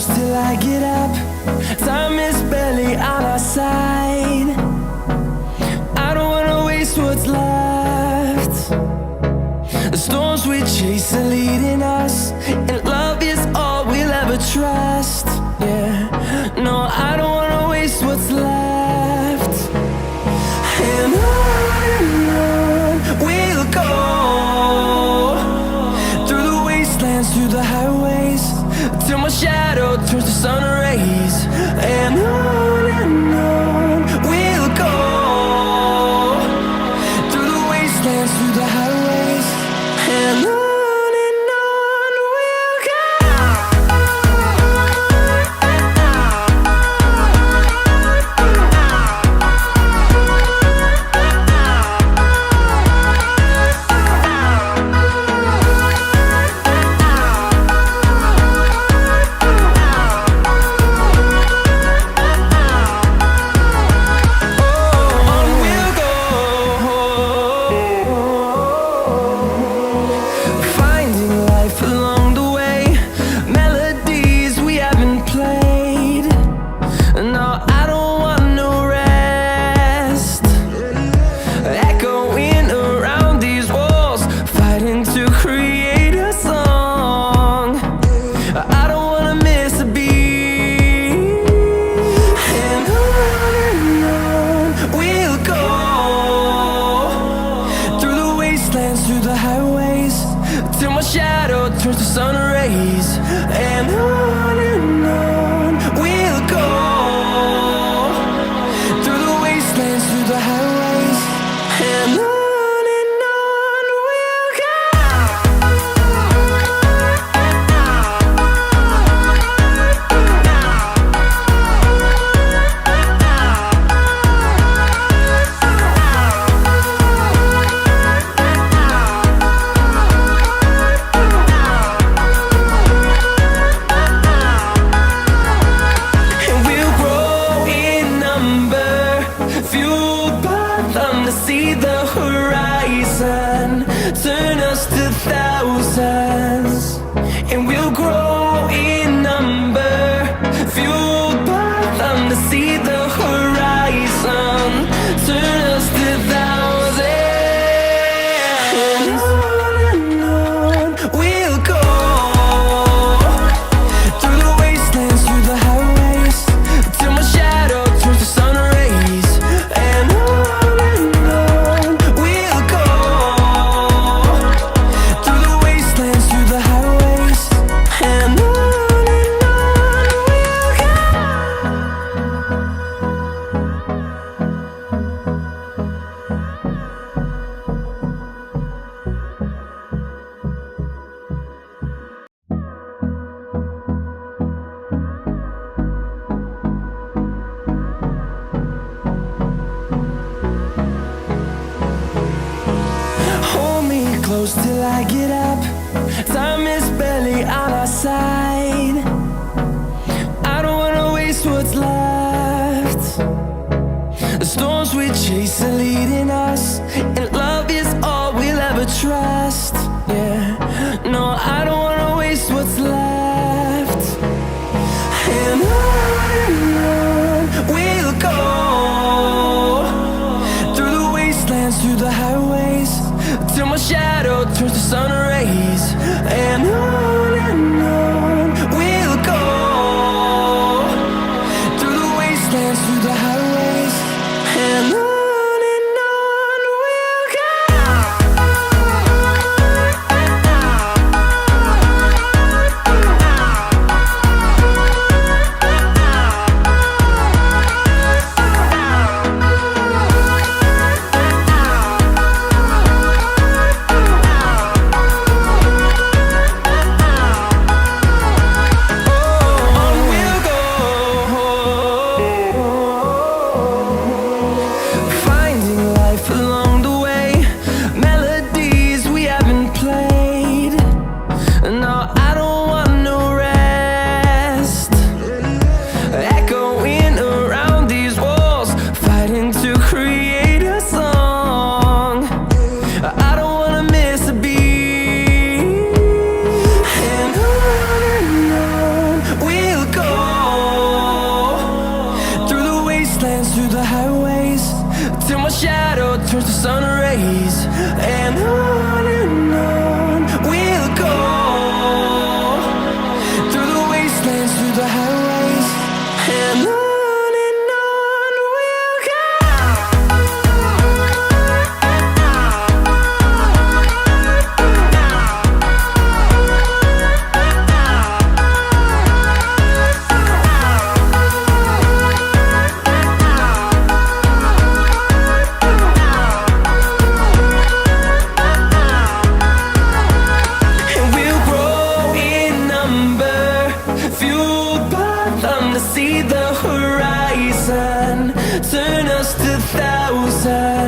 close till I get up. Time is barely on our side. I don't wanna waste what's left. The storms we chase are leading us, and love is all we'll ever trust. Yeah, no, I don't wanna waste what's left. And on we'll go, through the wastelands, through the highways, till my shadow turns to sun rays. And on we'll go, through the wastelands, through the highways, and on. Through the highways, till my shadow turns to sun rays. And on we'll go, through the wastelands, through the highways, and on we'll go. See the horizon turn us to thousands, and we'll grow in number, fueled by them to see the horizon turn us to thousands. And on we'll go, through the wastelands, through the highways, till my shadow turns to sun rays. And close till I get up. Time is barely on our side. I don't wanna waste what's left. The storms we chase are leading us, and love is all we'll ever trust. Yeah, no, I don't wanna waste what's left. And on we'll go, through the wastelands, through the highways, till my shadow turns to sun rays. And on we'll go, through the wastelands, through the highways, and on. turns to sun rays, and on we'll go through the wastelands, through the highways, and on we'll go. See the horizon, turn us to thousands.